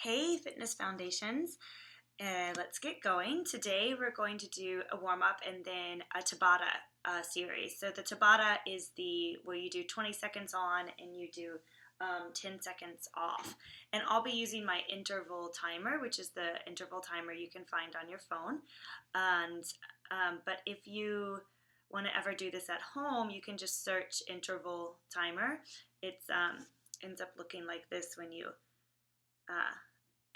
Hey, fitness foundations. Let's get going. Today we're going to do a warm-up and then a Tabatta series. So the Tabatta is where you do 20 seconds on and you do 10 seconds off. And I'll be using my interval timer, which is the interval timer you can find on your phone. But if you want to ever do this at home, you can just search interval timer. It ends up looking like this when you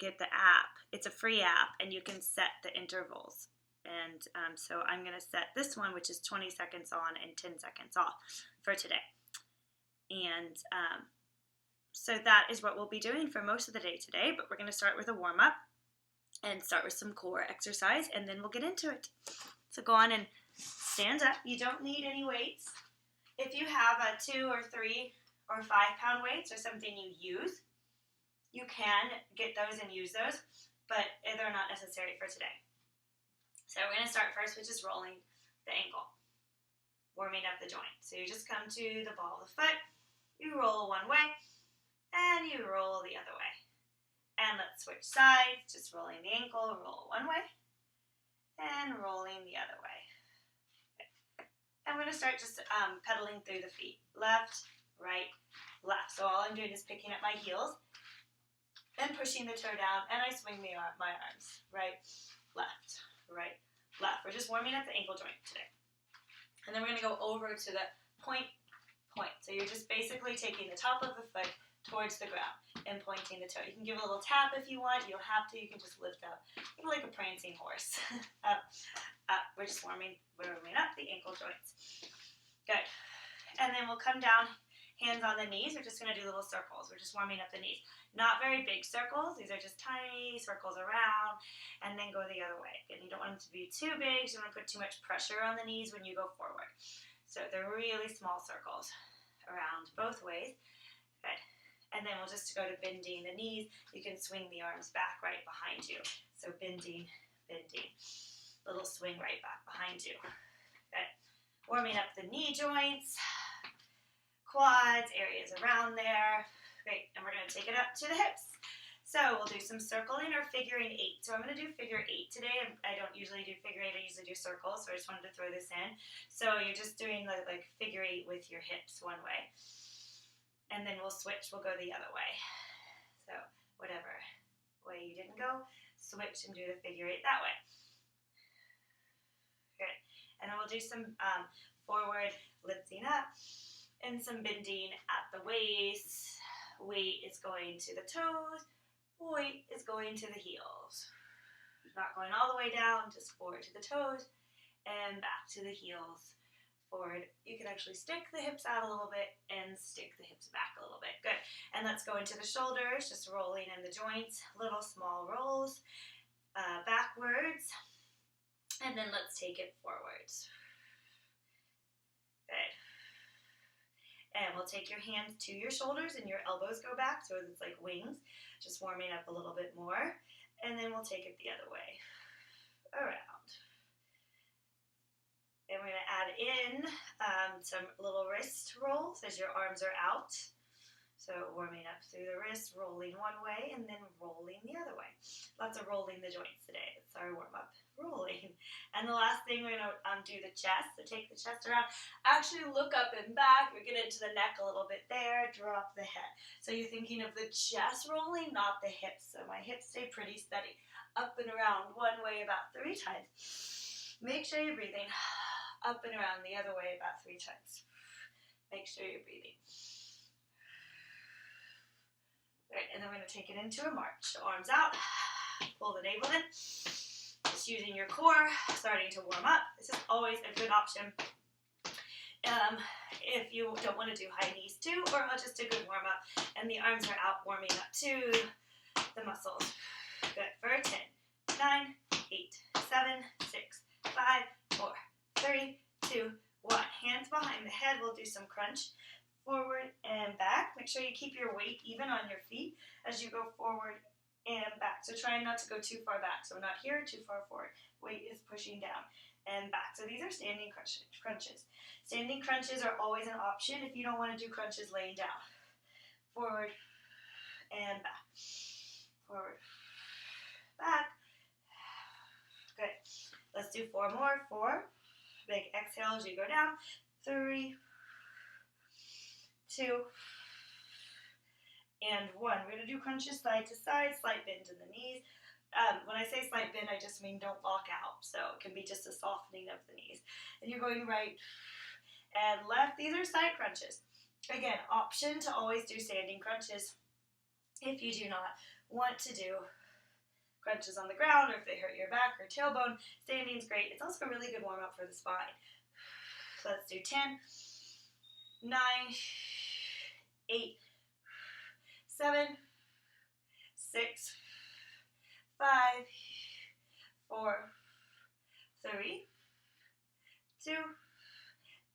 get the app. It's a free app and you can set the intervals. And so I'm going to set this one, which is 20 seconds on and 10 seconds off for today. And so that is what we'll be doing for most of the day today, but we're going to start with a warm-up and start with some core exercise, and then we'll get into it. So go on and stand up. You don't need any weights. If you have a 2 or 3 or 5 pound weights or something you use, you can get those and use those, but they're not necessary for today. So we're going to start first with just rolling the ankle, warming up the joint. So you just come to the ball of the foot, you roll one way, and you roll the other way. And let's switch sides, just rolling the ankle, roll one way, and rolling the other way. Okay. I'm going to start just pedaling through the feet, left, right, left. So all I'm doing is picking up my heels and pushing the toe down, and I swing my arms, right, left, right, left. We're just warming up the ankle joint today. And then we're going to go over to the point. So you're just basically taking the top of the foot towards the ground and pointing the toe. You can give it a little tap if you want. You don't have to. You can just lift up like a prancing horse. Up, up. We're just warming up the ankle joints. Good. And then we'll come down, hands on the knees. We're just going to do little circles. We're just warming up the knees. Not very big circles. These are just tiny circles around, and then go the other way. And you don't want them to be too big, so you don't want to put too much pressure on the knees when you go forward. So they're really small circles around both ways. Good. And then we'll just go to bending the knees. You can swing the arms back right behind you. So bending, bending. Little swing right back behind you. Good. Warming up the knee joints, quads, areas around there. Great, and we're going to take it up to the hips. So we'll do some circling or figuring 8. So I'm going to do figure 8 today. I don't usually do figure 8, I usually do circles, so I just wanted to throw this in. So you're just doing like figure 8 with your hips one way. And then we'll switch, we'll go the other way. So whatever way you didn't go, switch and do the figure 8 that way. Good. And then we'll do some forward lifting up and some bending at the waist. Weight is going to the toes, weight is going to the heels. Not going all the way down, just forward to the toes and back to the heels. Forward. You can actually stick the hips out a little bit and stick the hips back a little bit. Good. And let's go into the shoulders, just rolling in the joints, little small rolls backwards. And then let's take it forwards. Good. And we'll take your hands to your shoulders and your elbows go back, so it's like wings, just warming up a little bit more. And then we'll take it the other way, around. And we're going to add in some little wrist rolls as your arms are out. So warming up through the wrist, rolling one way, and then rolling the other way. Lots of rolling the joints today. It's our warm-up, rolling. And the last thing, we're going to do the chest. So take the chest around. Actually look up and back. We're getting into the neck a little bit there. Drop the head. So you're thinking of the chest rolling, not the hips. So my hips stay pretty steady. Up and around one way about 3 times. Make sure you're breathing. Up and around the other way about 3 times. Make sure you're breathing. Right, and then we're going to take it into a march. So arms out, pull the navel in. Just using your core, starting to warm up. This is always a good option if you don't want to do high knees too, or just a good warm up. And the arms are out, warming up to the muscles. Good, for 10, 9, 8, 7, 6, 5, 4, 3, 2, 1. Hands behind the head. We'll do some crunch. Forward and back. Make sure you keep your weight even on your feet as you go forward and back. So try not to go too far back. So we're not here, too far forward. Weight is pushing down and back. So these are standing crunches. Standing crunches are always an option if you don't want to do crunches laying down. Forward and back. Forward Let's do 4 more. 4. Big exhale as you go down. 3, 2, and 1. We're going to do crunches side to side, slight bend in the knees. When I say slight bend, I just mean don't lock out. So it can be just a softening of the knees. And you're going right and left. These are side crunches. Again, option to always do standing crunches if you do not want to do crunches on the ground, or if they hurt your back or tailbone. Standing's great. It's also a really good warm-up for the spine. So let's do 10, 9, 8, 7, 6, 5, 4, 3, 2,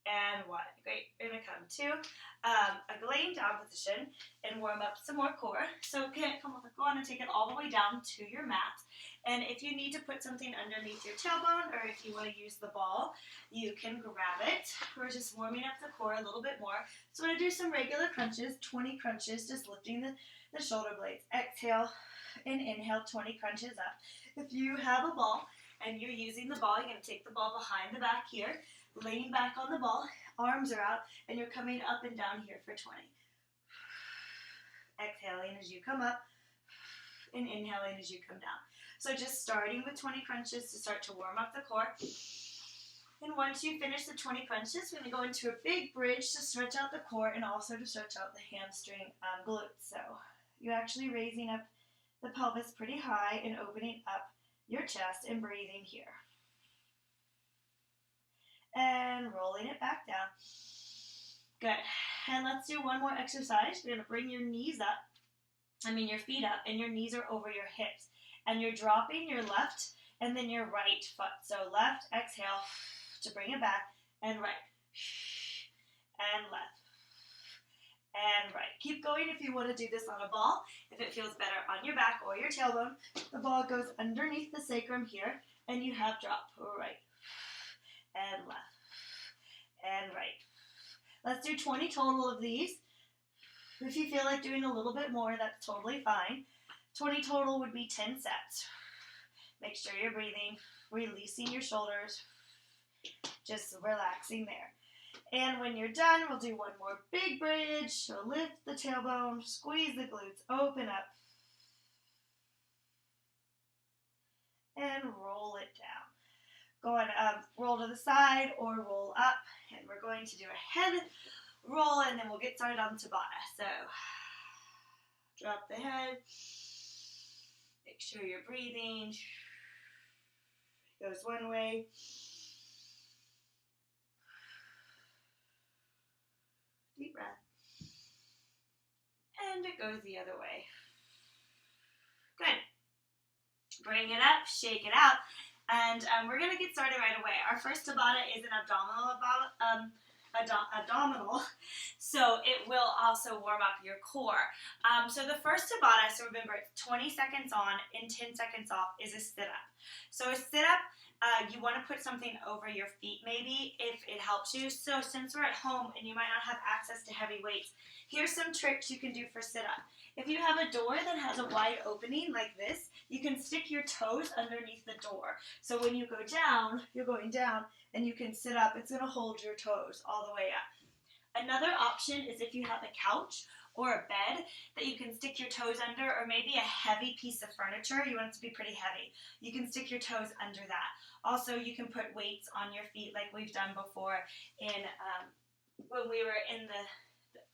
and 1. Great. We're going to come to a laying down position and warm up some more core. So go on and take it all the way down to your mat. And if you need to put something underneath your tailbone, or if you want to use the ball, you can grab it. We're just warming up the core a little bit more. So we're going to do some regular crunches, 20 crunches, just lifting the shoulder blades. Exhale and inhale, 20 crunches up. If you have a ball and you're using the ball, you're going to take the ball behind the back here, laying back on the ball, arms are out, and you're coming up and down here for 20. Exhaling as you come up and inhaling as you come down. So just starting with 20 crunches to start to warm up the core. And once you finish the 20 crunches, we're going to go into a big bridge to stretch out the core and also to stretch out the hamstring glutes. So you're actually raising up the pelvis pretty high and opening up your chest and breathing here. And rolling it back down. Good. And let's do one more exercise. We're going to bring your feet up, and your knees are over your hips. And you're dropping your left and then your right foot. So left, exhale to bring it back, and right. And left. And right. Keep going if you want to do this on a ball. If it feels better on your back or your tailbone, the ball goes underneath the sacrum here, and you have drop. Right. And left. And right. Let's do 20 total of these. If you feel like doing a little bit more, that's totally fine. 20 total would be 10 sets. Make sure you're breathing, releasing your shoulders, just relaxing there. And when you're done, we'll do one more big bridge. So lift the tailbone, squeeze the glutes, open up, and roll it down. Go on, roll to the side or roll up, and we're going to do a head roll, and then we'll get started on Tabatta. So drop the head, make sure you're breathing. It goes one way. Deep breath. And it goes the other way. Good. Bring it up, shake it out. And we're going to get started right away. Our first Tabatta is an abdominal, so it will also warm up your core. So the first Tabatta, so remember, it's 20 seconds on and 10 seconds off, is a sit-up. So a sit-up, you want to put something over your feet maybe if it helps you. So since we're at home and you might not have access to heavy weights, here's some tricks you can do for sit-up. If you have a door that has a wide opening like this, you can stick your toes underneath the door. So when you go down, you're going down, and you can sit up. It's going to hold your toes all the way up. Another option is if you have a couch or a bed that you can stick your toes under, or maybe a heavy piece of furniture. You want it to be pretty heavy. You can stick your toes under that. Also, you can put weights on your feet like we've done before when we were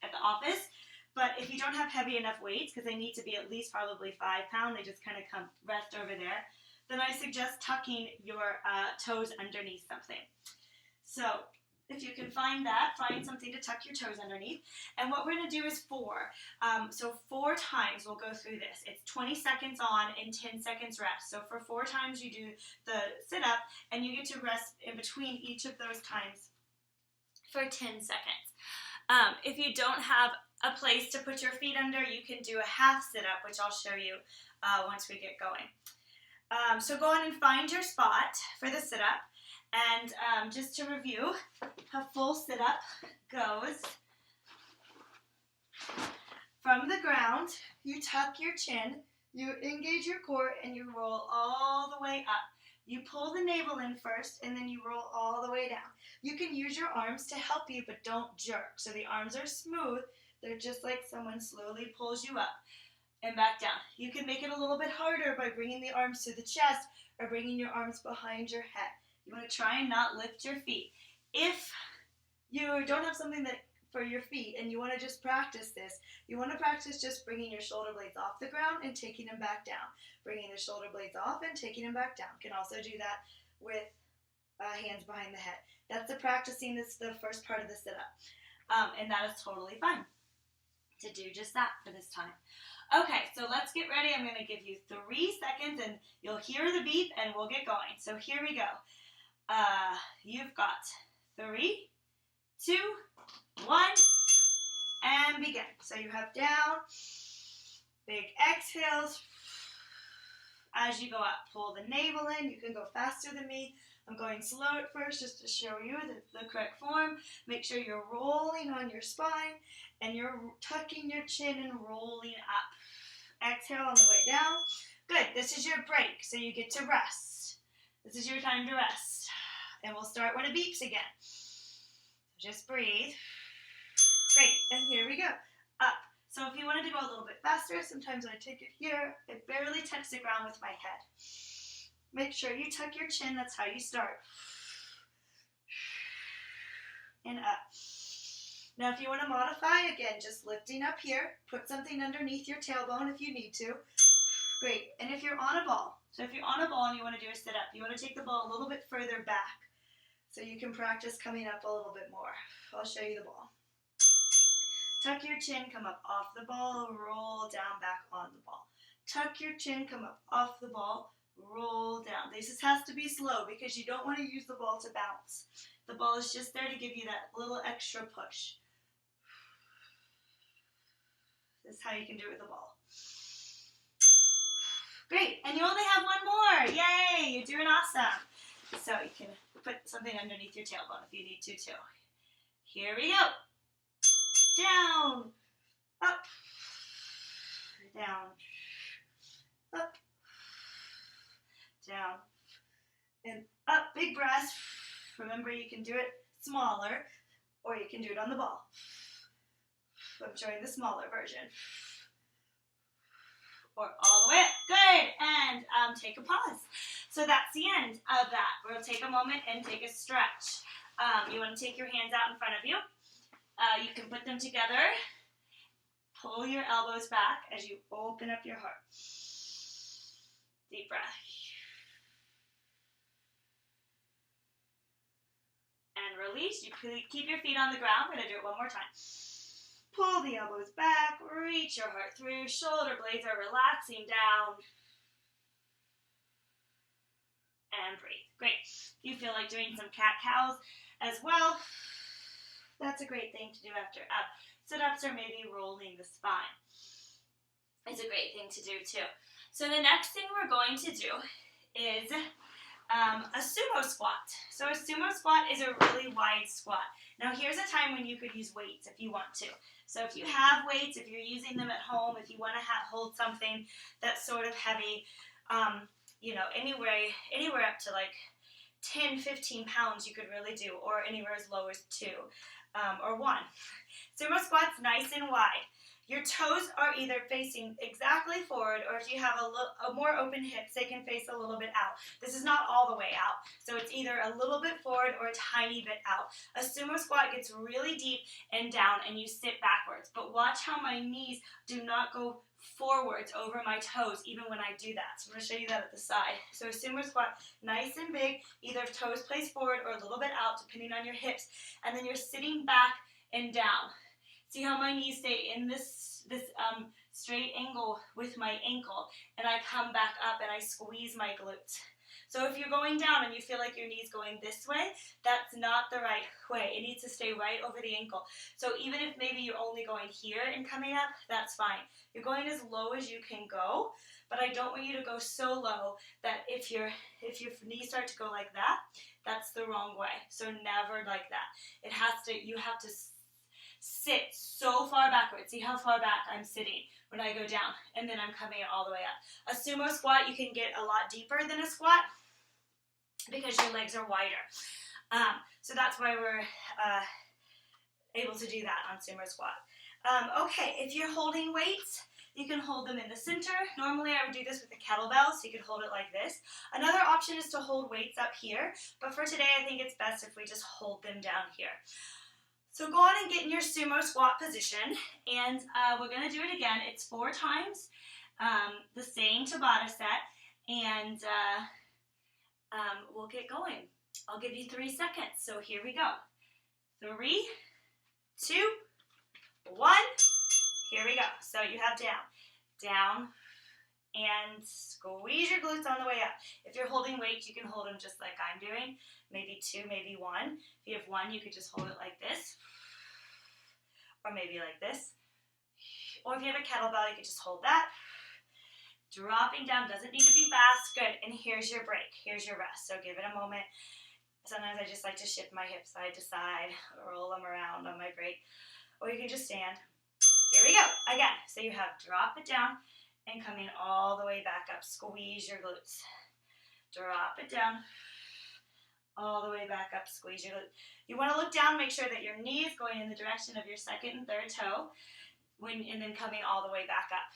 at the office. But if you don't have heavy enough weights, because they need to be at least probably 5 pounds, they just kind of come rest over there, then I suggest tucking your toes underneath something. So if you can find that, find something to tuck your toes underneath. And what we're going to do is 4. So 4 times we'll go through this. It's 20 seconds on and 10 seconds rest. So for 4 times you do the sit-up, and you get to rest in between each of those times for 10 seconds. If you don't have a place to put your feet under, you can do a half sit-up, which I'll show you once we get going. So go on and find your spot for the sit-up. And just to review, a full sit-up goes from the ground, you tuck your chin, you engage your core, and you roll all the way up. You pull the navel in first, and then you roll all the way down. You can use your arms to help you, but don't jerk. So the arms are smooth. They're just like someone slowly pulls you up and back down. You can make it a little bit harder by bringing the arms to the chest or bringing your arms behind your head. You want to try and not lift your feet. If you don't have something that for your feet and you want to just practice this, you want to practice just bringing your shoulder blades off the ground and taking them back down. Bringing the shoulder blades off and taking them back down. You can also do that with hands behind the head. That's the practicing. This is the first part of the sit-up. And that is totally fine to do just that for this time. Okay, so let's get ready. I'm going to give you 3 seconds and you'll hear the beep and we'll get going. So here we go. You've got 3, 2, 1, and begin. So you have down, big exhales. As you go up, pull the navel in. You can go faster than me. I'm going slow at first just to show you the correct form. Make sure you're rolling on your spine and you're tucking your chin and rolling up. Exhale on the way down. Good. This is your break, so you get to rest. This is your time to rest. And we'll start when it beeps again. Just breathe. Great. And here we go. Up. So if you wanted to go a little bit faster, sometimes when I take it here, it barely touches the ground with my head. Make sure you tuck your chin. That's how you start. And up. Now if you want to modify, again, just lifting up here. Put something underneath your tailbone if you need to. Great. And if you're on a ball, so if you're on a ball and you want to do a sit-up, you want to take the ball a little bit further back so you can practice coming up a little bit more. I'll show you the ball. Tuck your chin, come up off the ball, roll down, back on the ball. Tuck your chin, come up off the ball, roll down. This has to be slow because you don't want to use the ball to bounce. The ball is just there to give you that little extra push. This is how you can do it with the ball. Great, and you only have one more. Yay, you're doing awesome. So you can put something underneath your tailbone if you need to too. Here we go. Down, up, down, up, down, and up. Big breath. Remember, you can do it smaller, or you can do it on the ball. I'm showing the smaller version. Or all the way up. Good. And take a pause. So that's the end of that. We'll take a moment and take a stretch. You want to take your hands out in front of you. You can put them together. Pull your elbows back as you open up your heart. Deep breath. And release. You keep your feet on the ground. We're going to do it one more time. Pull the elbows back. Reach your heart through. Shoulder blades are relaxing down. And breathe. Great. You feel like doing some cat-cows as well. That's a great thing to do after sit-ups or maybe rolling the spine. It's a great thing to do too. So the next thing we're going to do is a sumo squat. So a sumo squat is a really wide squat. Now here's a time when you could use weights if you want to. So if you have weights, if you're using them at home, if you want to hold something that's sort of heavy, you know, anywhere up to like 10, 15 pounds you could really do, or anywhere as low as 2 or 1. Sumo squat's nice and wide. Your toes are either facing exactly forward, or if you have a more open hips, they can face a little bit out. This is not all the way out, so it's either a little bit forward or a tiny bit out. A sumo squat gets really deep and down, and you sit backwards. But watch how my knees do not go forwards over my toes, even when I do that. So I'm going to show you that at the side. So a sumo squat, nice and big, either toes place forward or a little bit out, depending on your hips, and then you're sitting back and down. See how my knees stay in this straight angle with my ankle, and I come back up and I squeeze my glutes. So if you're going down and you feel like your knee's going this way, that's not the right way. It needs to stay right over the ankle. So even if maybe you're only going here and coming up, that's fine. You're going as low as you can go, but I don't want you to go so low that if your knees start to go like that, that's the wrong way. So never like that. You have to sit so far backwards. See how far back I'm sitting when I go down, and then I'm coming all the way up. A sumo squat, you can get a lot deeper than a squat. because your legs are wider. So that's why we're able to do that on sumo squat. Okay, if you're holding weights, you can hold them in the center. Normally I would do this with a kettlebell, so you could hold it like this. Another option is to hold weights up here, but for today I think it's best if we just hold them down here. So go on and get in your sumo squat position, and we're going to do it again. It's 4 times the same Tabata set, and we'll get going. I'll give you 3 seconds, so here we go. 3, 2, 1, here we go. So you have down, and squeeze your glutes on the way up. If you're holding weights, you can hold them just like I'm doing, maybe 2, maybe 1. If you have 1, you could just hold it like this, or maybe like this. Or if you have a kettlebell, you could just hold that. Dropping down, doesn't need to be fast. Good, and here's your break, here's your rest. So give it a moment. Sometimes I just like to shift my hips side to side, roll them around on my break. Or you can just stand. Here we go, again. So you have drop it down and coming all the way back up. Squeeze your glutes. Drop it down, all the way back up, squeeze your glutes. You want to look down, make sure that your knee is going in the direction of your second and third toe, and then coming all the way back up.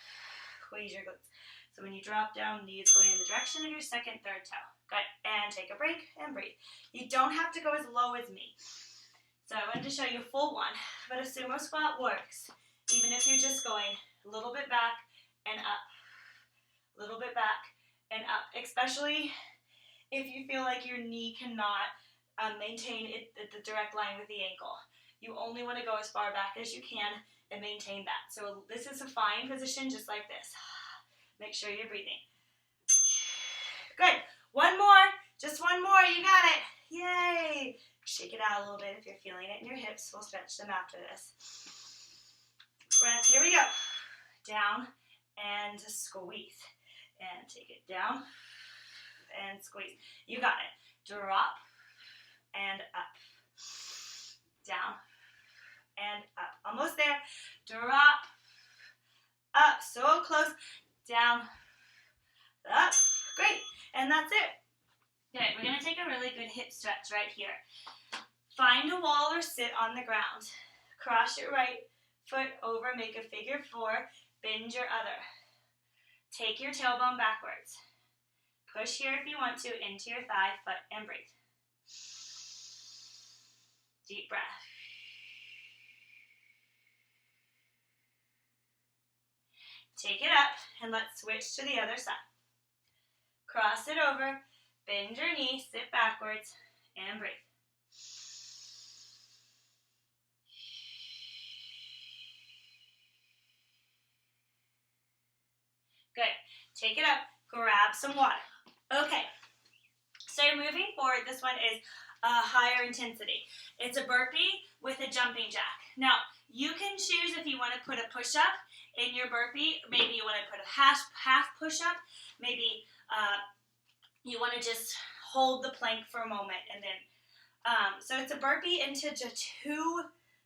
Squeeze your glutes. So when you drop down, knee is going in the direction of your second, third toe. Good, and take a break and breathe. You don't have to go as low as me. So I wanted to show you a full one, but a sumo squat works, even if you're just going a little bit back and up, a little bit back and up, especially if you feel like your knee cannot maintain the direct line with the ankle. You only want to go as far back as you can and maintain that. So this is a fine position, just like this. Make sure you're breathing. Good. One more. Just one more. You got it. Yay. Shake it out a little bit if you're feeling it in your hips. We'll stretch them after this. Breath. Here we go. Down and squeeze. And take it down and squeeze. You got it. Drop and up. Down and up. Almost there. Drop. Up. So close. Down. Up. Great. And that's it. Okay, we're going to take a really good hip stretch right here. Find a wall or sit on the ground. Cross your right foot over, make a figure 4, bend your other. Take your tailbone backwards. Push here if you want to into your thigh, foot, and breathe. Deep breath. Take it up, and let's switch to the other side. Cross it over, bend your knee, sit backwards, and breathe. Good. Take it up, grab some water. Okay, so moving forward, this one is a higher intensity. It's a burpee with a jumping jack. Now, you can choose if you want to put a push-up in your burpee. Maybe you want to put a half push-up. Maybe you want to just hold the plank for a moment. And then, so it's a burpee into just 2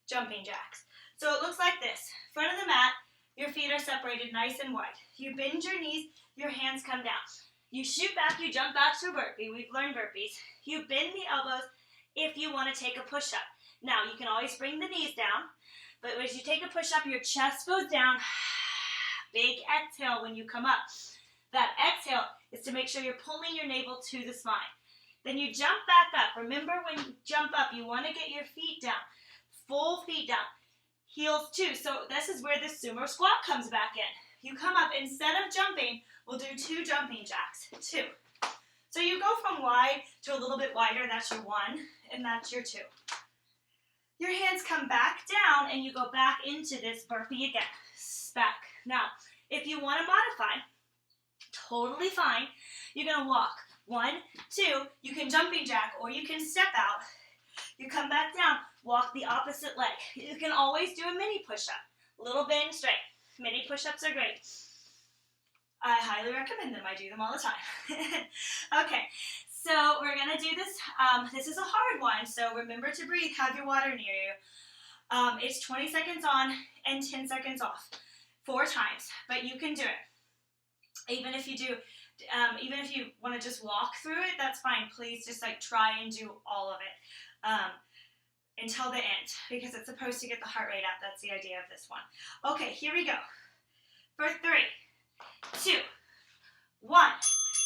jumping jacks. So it looks like this. Front of the mat, your feet are separated nice and wide. You bend your knees, your hands come down. You shoot back, you jump back to a burpee. We've learned burpees. You bend the elbows if you want to take a push-up. Now, you can always bring the knees down, but as you take a push-up, your chest goes down. Big exhale when you come up. That exhale is to make sure you're pulling your navel to the spine. Then you jump back up. Remember, when you jump up, you want to get your feet down. Full feet down. Heels too. So this is where the sumo squat comes back in. You come up, instead of jumping, we'll do 2 jumping jacks. 2. So you go from wide to a little bit wider. That's your 1, and that's your 2. Your hands come back down, and you go back into this burpee again. Back. Now, if you want to modify, totally fine. You're going to walk. 1, 2. You can jumping jack, or you can step out. You come back down. Walk the opposite leg. You can always do a mini push-up. Little bend straight. Mini push-ups are great. I highly recommend them. I do them all the time. Okay, so we're going to do this. This is a hard one, so remember to breathe. Have your water near you. It's 20 seconds on and 10 seconds off. 4 times, but you can do it. Even if you do, even if you want to just walk through it, that's fine. Please just like try and do all of it until the end, because it's supposed to get the heart rate up. That's the idea of this one. Okay, here we go. For 3, 2, 1,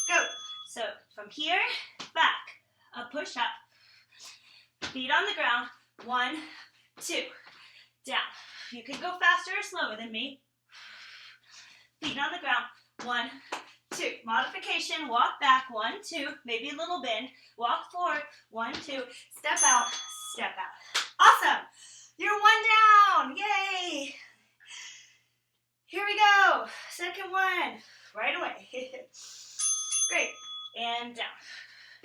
go. So from here, back, a push up, feet on the ground, 1, 2, down. You can go faster or slower than me. Feet on the ground, 1, 2. Modification, walk back, 1, 2, maybe a little bend, walk forward, 1, 2, step out, step out. Awesome! You're 1 down, yay! Here we go, second one, right away. Great, and down.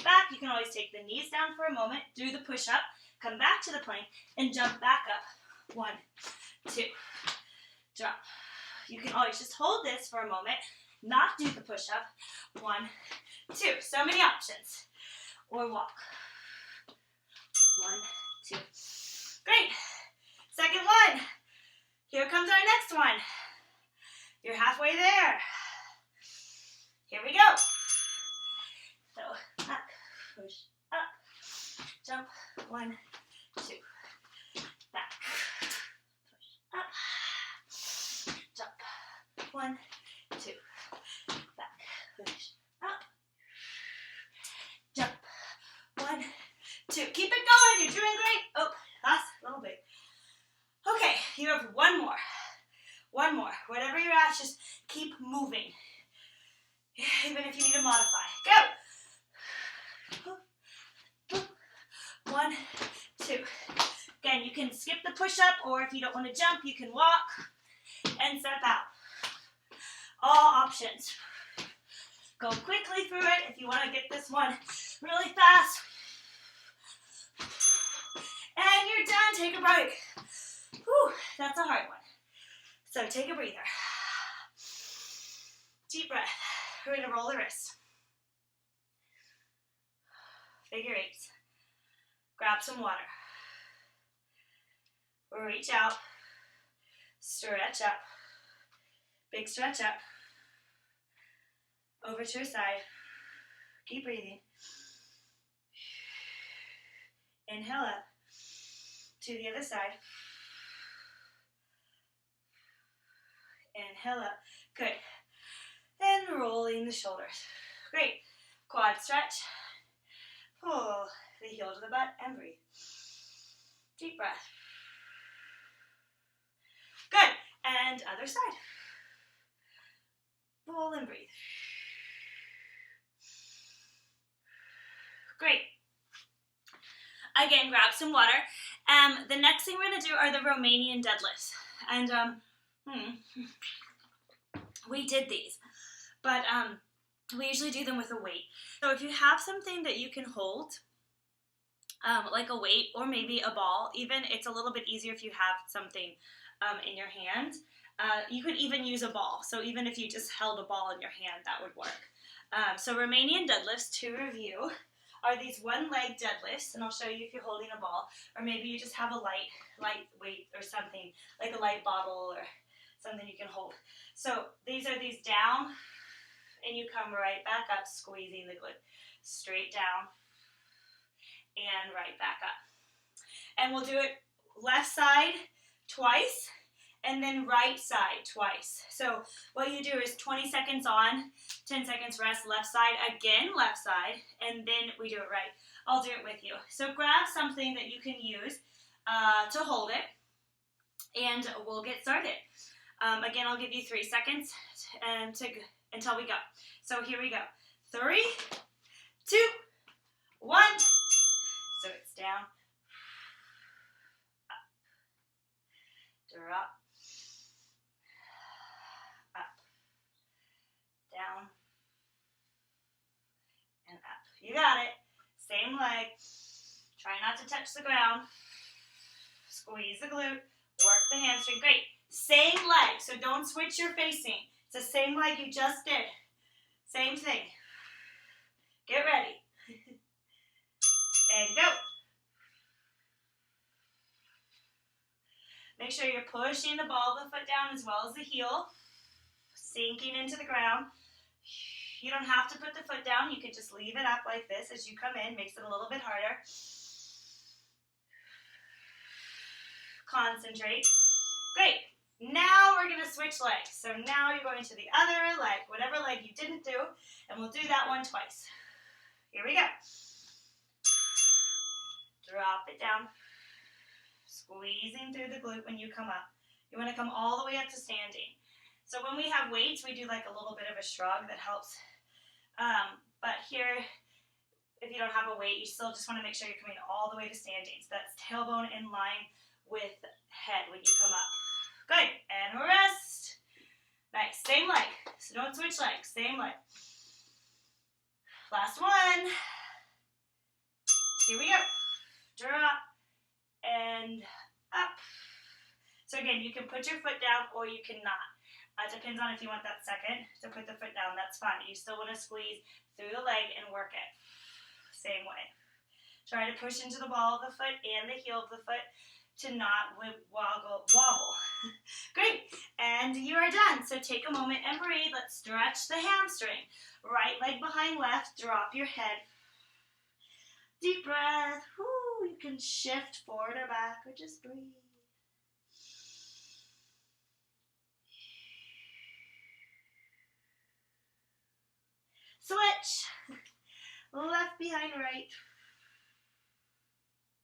Back, you can always take the knees down for a moment, do the push-up, come back to the plank, and jump back up. 1, 2, drop. You can always just hold this for a moment, not do the push-up. 1, 2, so many options. Or walk. 1, 2. Great. Second one. Here comes our next one. You're halfway there. Here we go. So, up, push, up, jump, 1, 2, back, push, up, jump, 1, 2, back, push, up, jump, 1, 2. Keep it going, you're doing great. Oh, last little bit. Okay, you have one more. One more. Whatever you're at, just keep moving. Even if you need to modify. Go! 1, 2. Again, you can skip the push-up, or if you don't want to jump, you can walk and step out. All options. Go quickly through it if you want to get this one really fast. And you're done. Take a break. Whew, that's a hard one. So take a breather. Deep breath. We're going to roll the wrists. Figure 8. Grab some water. Reach out. Stretch up. Big stretch up. Over to your side. Keep breathing. Inhale up. To the other side. Inhale up. Good. And rolling the shoulders. Great. Quad stretch. Pull the heel to the butt and breathe. Deep breath. Good. And other side. Pull and breathe. Great. Again, grab some water. The next thing we're going to do are the Romanian deadlifts. And we did these, but we usually do them with a weight. So if you have something that you can hold, like a weight or maybe a ball, even, it's a little bit easier if you have something in your hand. You could even use a ball. So even if you just held a ball in your hand, that would work. So Romanian deadlifts, to review, are these one-leg deadlifts, and I'll show you if you're holding a ball, or maybe you just have a light weight or something, like a light bottle or something you can hold. So these are these down, and you come right back up, squeezing the glute. Straight down, and right back up. And we'll do it left side twice, and then right side twice. So what you do is 20 seconds on, 10 seconds rest, left side, again left side, and then we do it right. I'll do it with you. So grab something that you can use to hold it, and we'll get started. Again, I'll give you 3 seconds until we go. So here we go. 3, 2, 1. So it's down, up, drop, up, down, and up. You got it. Same leg. Try not to touch the ground. Squeeze the glute. Work the hamstring. Great. Same leg. So don't switch your facing. It's the same leg you just did. Same thing. Get ready. And go. Make sure you're pushing the ball of the foot down as well as the heel. Sinking into the ground. You don't have to put the foot down. You can just leave it up like this as you come in. Makes it a little bit harder. Concentrate. Great. Now we're going to switch legs. So now you're going to the other leg, whatever leg you didn't do, and we'll do that one twice. Here we go. Drop it down. Squeezing through the glute when you come up. You want to come all the way up to standing. So when we have weights, we do like a little bit of a shrug that helps. But here, if you don't have a weight, you still just want to make sure you're coming all the way to standing. So that's tailbone in line with head when you come up. Good, and rest. Nice, same leg, so don't switch legs, same leg. Last one. Here we go. Drop, and up. So again, you can put your foot down or you cannot. It depends on if you want that second to put the foot down, that's fine. You still want to squeeze through the leg and work it. Same way. Try to push into the ball of the foot and the heel of the foot to not wobble. Great, and you are done. So take a moment and breathe. Let's stretch the hamstring. Right leg behind left, drop your head. Deep breath. Woo. You can shift forward or back or just breathe. Switch. Left behind right.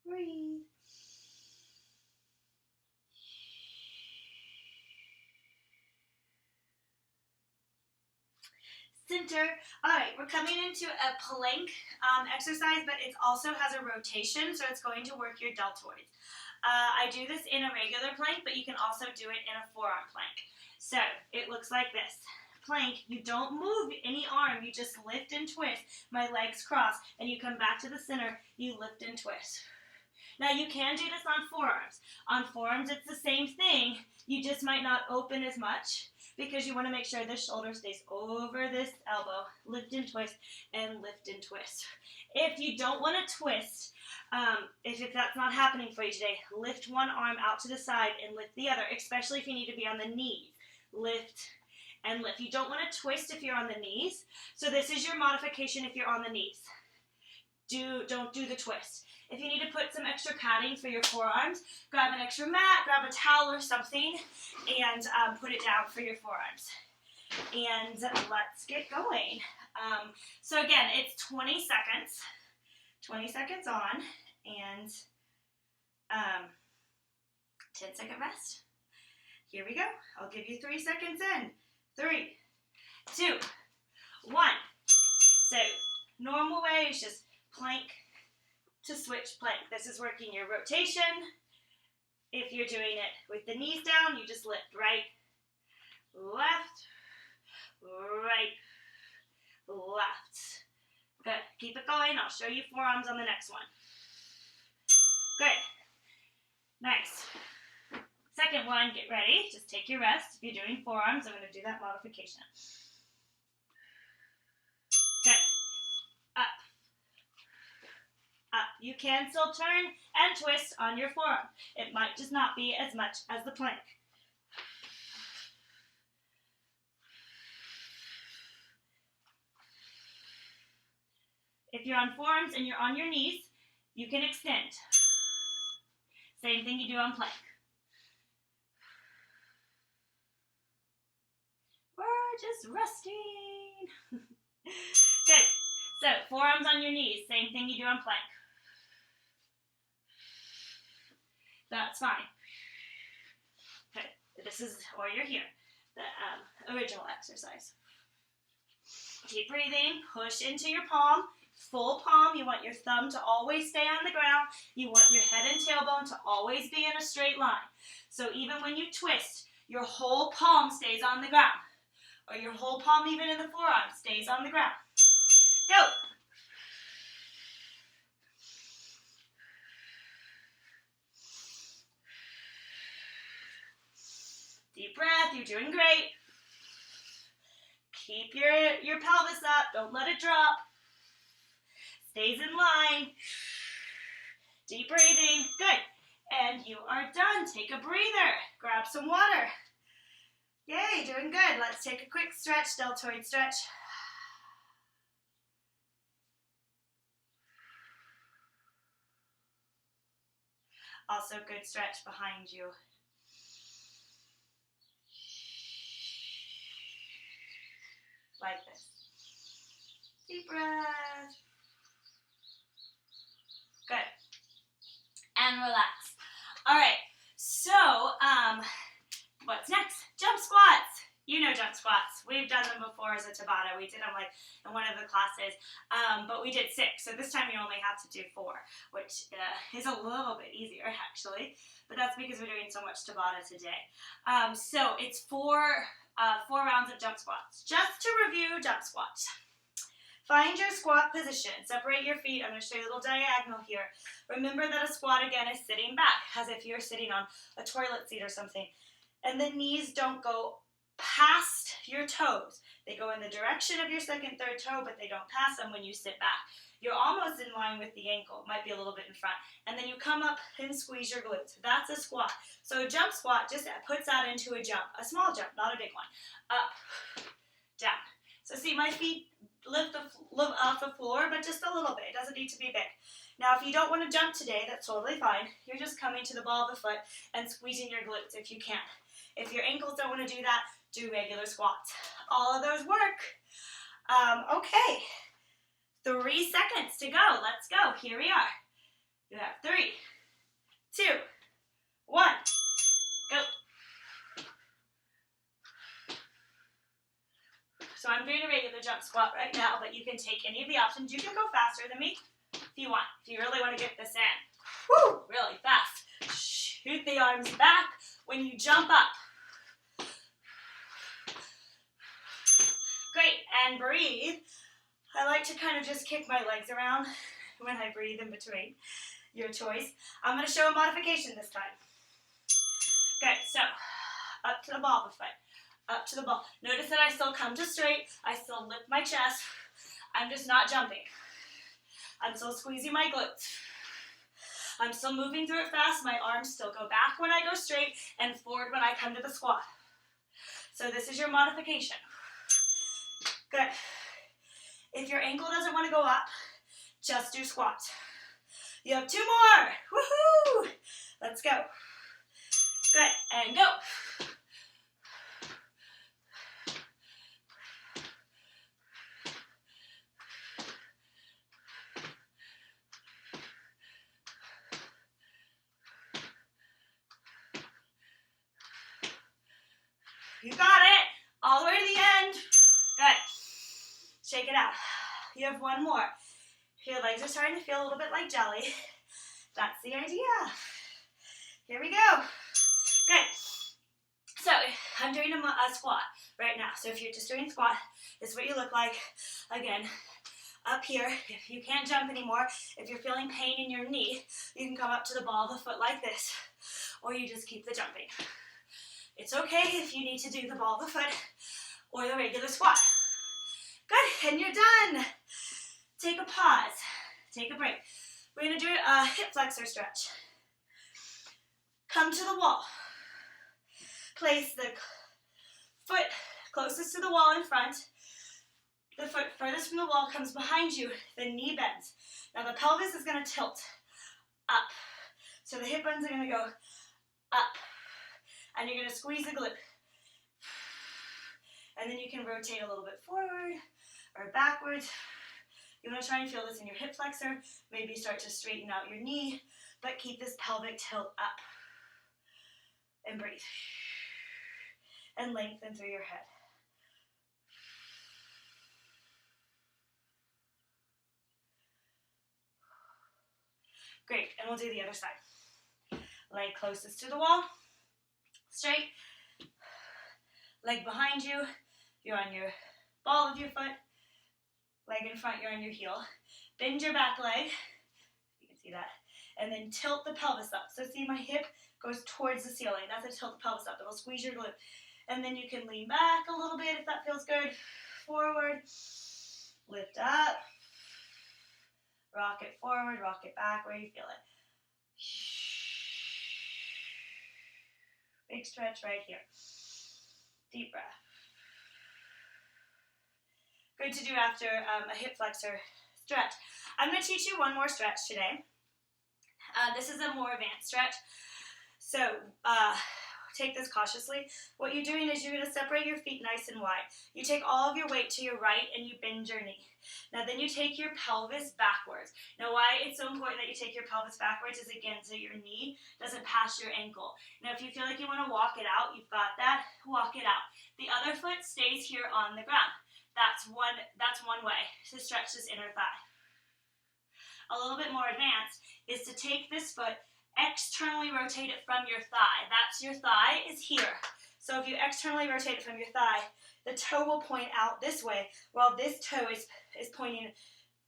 Breathe. Center. All right, we're coming into a plank exercise, but it also has a rotation, so it's going to work your deltoids. I do this in a regular plank, but you can also do it in a forearm plank. So it looks like this. Plank, you don't move any arm, you just lift and twist. My legs cross, and you come back to the center, you lift and twist. Now you can do this on forearms. On forearms, it's the same thing, you just might not open as much because you want to make sure the shoulder stays over this elbow. Lift and twist, and lift and twist. If you don't want to twist, if that's not happening for you today, lift one arm out to the side and lift the other, especially if you need to be on the knees. Lift and lift. You don't want to twist if you're on the knees. So this is your modification if you're on the knees. Don't do the twist. If you need to put some extra padding for your forearms, grab an extra mat, grab a towel or something, and put it down for your forearms. And let's get going. So again, it's 20 seconds. 20 seconds on, and 10-second rest. Here we go. I'll give you 3 seconds in. 3, 2, 1. So normal way is just plank to switch plank. This is working your rotation. If you're doing it with the knees down, you just lift right, left, right, left. Good. Keep it going. I'll show you forearms on the next one. Good. Nice. Second one, get ready. Just take your rest. If you're doing forearms, I'm going to do that modification. Good. Up. Up. You can still turn and twist on your forearm. It might just not be as much as the plank. If you're on forearms and you're on your knees, you can extend. Same thing you do on plank. We're just resting. Good. So, forearms on your knees, same thing you do on plank. That's fine. Okay, this is why you're here, the original exercise. Keep breathing, push into your palm, full palm. You want your thumb to always stay on the ground. You want your head and tailbone to always be in a straight line. So even when you twist, your whole palm stays on the ground. Or your whole palm, even in the forearm, stays on the ground. Go! Deep breath, you're doing great. Keep your pelvis up, don't let it drop. Stays in line. Deep breathing, good. And you are done. Take a breather, grab some water. Yay, doing good. Let's take a quick stretch, deltoid stretch. Also good stretch behind you. Like this. Deep breath. Good. And relax. All right, so what's next? Jump squats. You know jump squats. We've done them before as a Tabatta. We did them like in one of the classes, but we did 6. So this time you only have to do 4, which is a little bit easier actually. But that's because we're doing so much Tabatta today. So it's 4 rounds of jump squats. Just to review jump squats. Find your squat position. Separate your feet. I'm going to show you a little diagonal here. Remember that a squat, again, is sitting back, as if you're sitting on a toilet seat or something. And the knees don't go past your toes. They go in the direction of your second, third toe, but they don't pass them when you sit back. You're almost in line with the ankle. Might be a little bit in front. And then you come up and squeeze your glutes. That's a squat. So a jump squat just puts that into a jump. A small jump, not a big one. Up, down. So see, my feet lift off the floor, but just a little bit. It doesn't need to be big. Now, if you don't want to jump today, that's totally fine. You're just coming to the ball of the foot and squeezing your glutes if you can. If your ankles don't want to do that, do regular squats. All of those work. Okay, 3 seconds to go. Let's go. Here we are. You have 3, 2, 1, go. So I'm doing a regular jump squat right now, but you can take any of the options. You can go faster than me if you want. If you really want to get this in. Woo, really fast. Shoot the arms back when you jump up. Great, and breathe. I like to kind of just kick my legs around when I breathe in between. Your choice. I'm going to show a modification this time. Good, so up to the ball of the foot. Up to the ball. Notice that I still come to straight. I still lift my chest. I'm just not jumping. I'm still squeezing my glutes. I'm still moving through it fast. My arms still go back when I go straight and forward when I come to the squat. So this is your modification. Good. If your ankle doesn't want to go up, just do squats. You have 2 more. Woohoo! Let's go. Good, and go. You got it. All the way to the end. Good. Shake it out. You have 1 more. Your legs are starting to feel a little bit like jelly. That's the idea. Here we go. Good. So I'm doing a squat right now. So if you're just doing squat, this is what you look like. Again, up here, if you can't jump anymore, if you're feeling pain in your knee, you can come up to the ball of the foot like this, or you just keep the jumping. It's okay if you need to do the ball of the foot or the regular squat. Good, and you're done. Take a pause, take a break. We're gonna do a hip flexor stretch. Come to the wall. Place the foot closest to the wall in front. The foot furthest from the wall comes behind you, the knee bends. Now the pelvis is gonna tilt up. So the hip bones are gonna go up. And you're gonna squeeze the glute. And then you can rotate a little bit forward or backwards. You want to try and feel this in your hip flexor. Maybe start to straighten out your knee, but keep this pelvic tilt up. And breathe. And lengthen through your head. Great, and we'll do the other side. Leg closest to the wall. Straight. Leg behind you. You're on your ball of your foot. Leg in front, you're on your heel. Bend your back leg. You can see that. And then tilt the pelvis up. So see, my hip goes towards the ceiling. That's a tilt the pelvis up. It'll squeeze your glute. And then you can lean back a little bit if that feels good. Forward. Lift up. Rock it forward. Rock it back where you feel it. Big stretch right here. Deep breath. Good to do after a hip flexor stretch. I'm going to teach you one more stretch today. This is a more advanced stretch, so take this cautiously. What you're doing is you're going to separate your feet nice and wide. You take all of your weight to your right and you bend your knee. Now then you take your pelvis backwards. Now why it's so important that you take your pelvis backwards is, again, so your knee doesn't pass your ankle. Now if you feel like you want to walk it out, you've got that, walk it out. The other foot stays here on the ground. That's one way to stretch this inner thigh. A little bit more advanced is to take this foot, externally rotate it from your thigh. That's your thigh is here. So if you externally rotate it from your thigh, the toe will point out this way, while this toe is pointing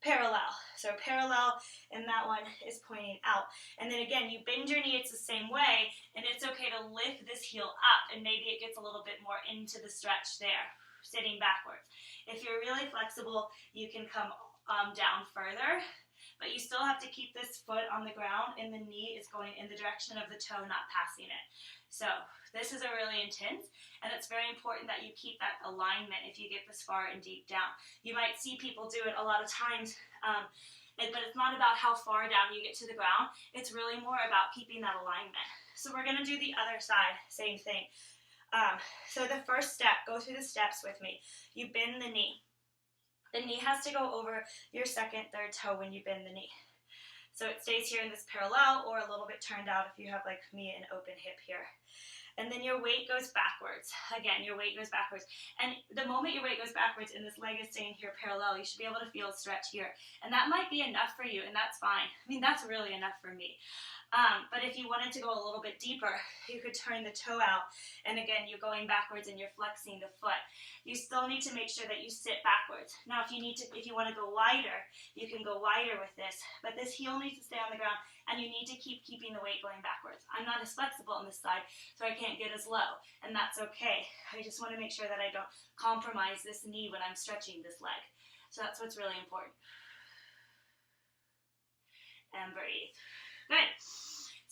parallel. So parallel, and that one is pointing out. And then again, you bend your knee, it's the same way, and it's okay to lift this heel up, and maybe it gets a little bit more into the stretch there, sitting backwards. If you're really flexible, you can come down further, but you still have to keep this foot on the ground and the knee is going in the direction of the toe, not passing it. So this is a really intense, and it's very important that you keep that alignment if you get this far and deep down. You might see people do it a lot of times, but it's not about how far down you get to the ground. It's really more about keeping that alignment. So we're going to do the other side, same thing. So the first step, go through the steps with me. You bend the knee. The knee has to go over your second, third toe when you bend the knee. So it stays here in this parallel or a little bit turned out if you have, like me, an open hip here. And then your weight goes backwards. Again, your weight goes backwards. And the moment your weight goes backwards and this leg is staying here parallel, you should be able to feel a stretch here. And that might be enough for you, and that's fine. I mean, that's really enough for me. But if you wanted to go a little bit deeper, you could turn the toe out, and again, you're going backwards and you're flexing the foot. You still need to make sure that you sit backwards. Now, if you want to go wider, you can go wider with this, but this heel needs to stay on the ground, and you need to keep keeping the weight going backwards. I'm not as flexible on this side, so I can't get as low, and that's okay. I just want to make sure that I don't compromise this knee when I'm stretching this leg. So that's what's really important. And breathe. Good.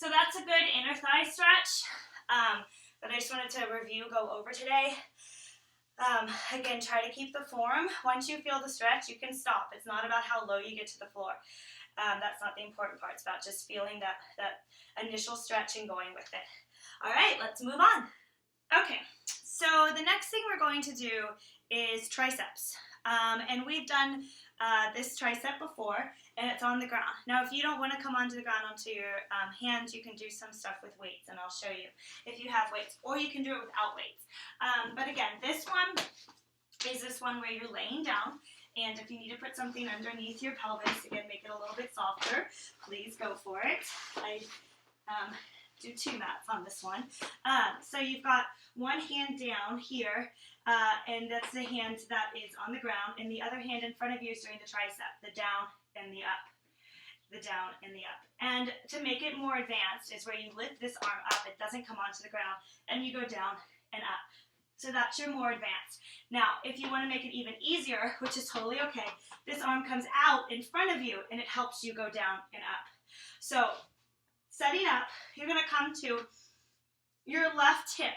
So that's a good inner thigh stretch that I just wanted to go over today. Again, try to keep the form. Once you feel the stretch, you can stop. It's not about how low you get to the floor. That's not the important part. It's about just feeling that initial stretch and going with it. All right, let's move on. Okay, so the next thing we're going to do is triceps. And we've done this tricep before, and it's on the ground. Now, if you don't want to come onto the ground onto your hands, you can do some stuff with weights, and I'll show you if you have weights, or you can do it without weights. But again, this one is this one where you're laying down, and if you need to put something underneath your pelvis, again, make it a little bit softer, please go for it. I do 2 mats on this one. So you've got one hand down here, and that's the hand that is on the ground, and the other hand in front of you is doing the tricep, the down and the up, the down and the up. And to make it more advanced is where you lift this arm up, it doesn't come onto the ground, and you go down and up. So that's your more advanced. Now, if you want to make it even easier, which is totally okay, this arm comes out in front of you, and it helps you go down and up. So setting up, you're going to come to your left hip.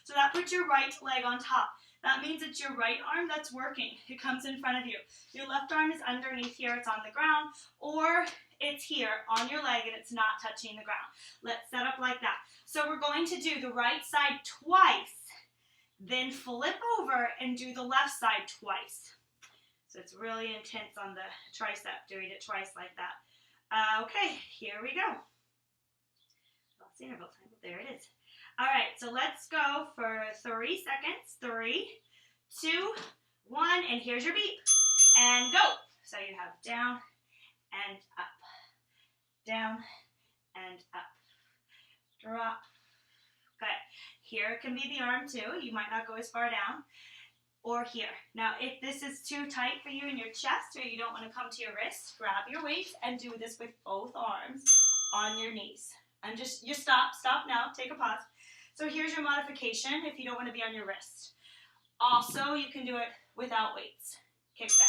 So that puts your right leg on top. That means it's your right arm that's working. It comes in front of you. Your left arm is underneath here. It's on the ground, or it's here on your leg and it's not touching the ground. Let's set up like that. So we're going to do the right side twice, then flip over and do the left side twice. So it's really intense on the tricep, doing it twice like that. Okay, here we go. Lost the interval time, but there it is. All right, so let's go for 3 seconds. 3, 2, 1, and here's your beep. And go. So you have down and up, down and up, drop. Good. Here can be the arm too. You might not go as far down. Or here. Now, if this is too tight for you in your chest, or you don't want to come to your wrist, grab your weights and do this with both arms on your knees. And just, you stop now, take a pause. So here's your modification if you don't want to be on your wrist. Also, you can do it without weights. Kick back.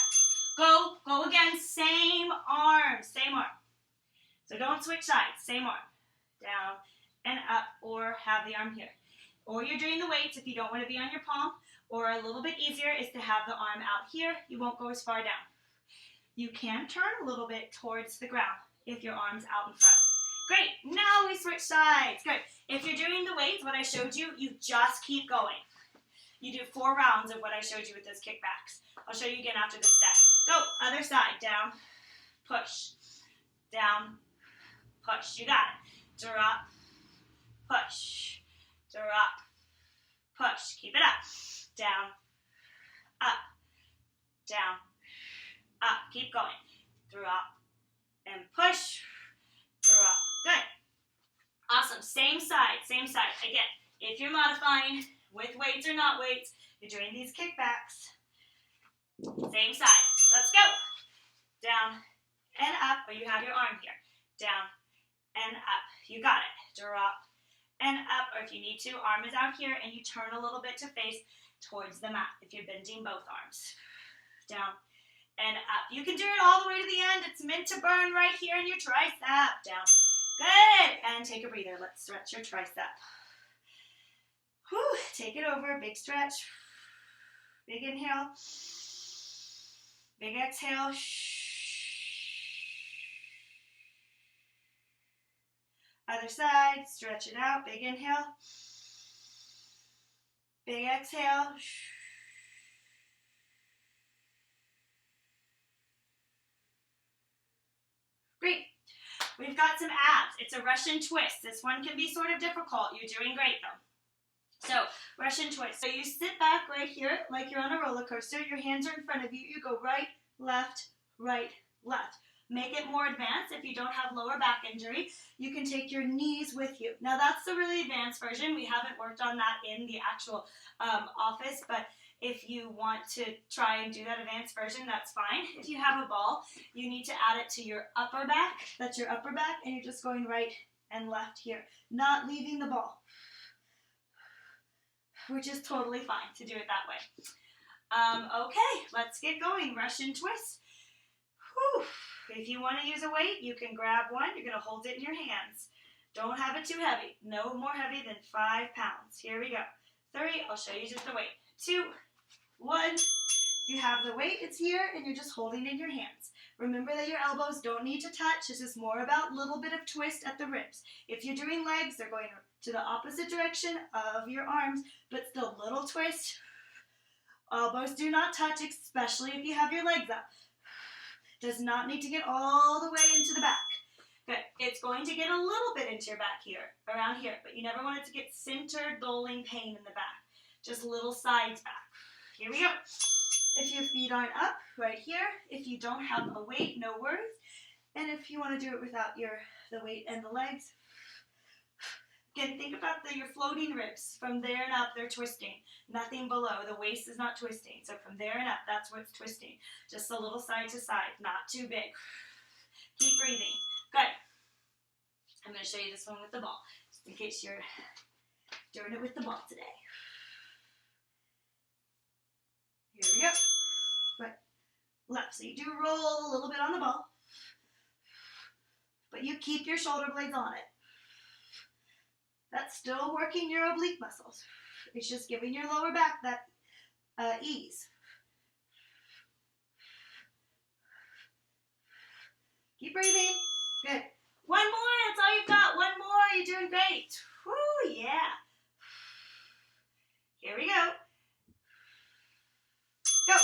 Go again, same arm. So don't switch sides, same arm. Down and up, or have the arm here. Or you're doing the weights if you don't want to be on your palm, or a little bit easier is to have the arm out here. You won't go as far down. You can turn a little bit towards the ground. if your arm's out in front. Great, now we switch sides. Good. If you're doing the weights, what I showed you, you just keep going. You do 4 rounds of what I showed you with those kickbacks. I'll show you again after this set. Go, other side, down, push, down, push. You got it. Drop, push, drop, push. Keep it up. Down, up, down, up. Keep going. Drop and push, drop. Good. Awesome. Same side, same side. Again, if you're modifying with weights or not weights, you're doing these kickbacks. Same side. Let's go. Down and up, or you have your arm here. Down and up. You got it. Drop and up, or if you need to, arm is out here, and you turn a little bit to face towards the mat if you're bending both arms. Down and up. You can do it all the way to the end. It's meant to burn right here in your tricep. Down. Good. And take a breather. Let's stretch your tricep. Whew. Take it over. Big stretch. Big inhale. Big exhale. Other side. Stretch it out. Big inhale. Big exhale. Great. We've got some abs. It's a Russian twist. This one can be sort of difficult. You're doing great though. So, Russian twist. So you sit back right here like you're on a roller coaster. Your hands are in front of you. You go right, left, right, left. Make it more advanced. If you don't have lower back injury, you can take your knees with you. Now that's the really advanced version. We haven't worked on that in the actual office, but if you want to try and do that advanced version, that's fine. If you have a ball, you need to add it to your upper back. That's your upper back, and you're just going right and left here, not leaving the ball, which is totally fine to do it that way. Okay, let's get going. Russian twist. Whew. If you want to use a weight, you can grab one. You're going to hold it in your hands. Don't have it too heavy. No more heavy than 5 pounds. Here we go. 3, I'll show you just the weight. 2, 1. You have the weight, it's here, and you're just holding it in your hands. Remember that your elbows don't need to touch. This is more about a little bit of twist at the ribs. If you're doing legs, they're going to the opposite direction of your arms, but still little twist. Elbows do not touch, especially if you have your legs up. Does not need to get all the way into the back. Good. It's going to get a little bit into your back here, around here, but you never want it to get centered, dulling pain in the back. Just little sides back. Here we go. If your feet aren't up, right here. If you don't have a weight, no worries. And if you want to do it without the weight and the legs, again, think about your floating ribs. From there and up, they're twisting. Nothing below. The waist is not twisting. So from there and up, that's what's twisting. Just a little side to side, not too big. Keep breathing. Good. I'm going to show you this one with the ball, just in case you're doing it with the ball today. Here we go. Right. Left. So you do roll a little bit on the ball, but you keep your shoulder blades on it. That's still working your oblique muscles. It's just giving your lower back that ease. Keep breathing. Good. One more. That's all you've got. One more. You're doing great. Woo, yeah. Here we go. Go.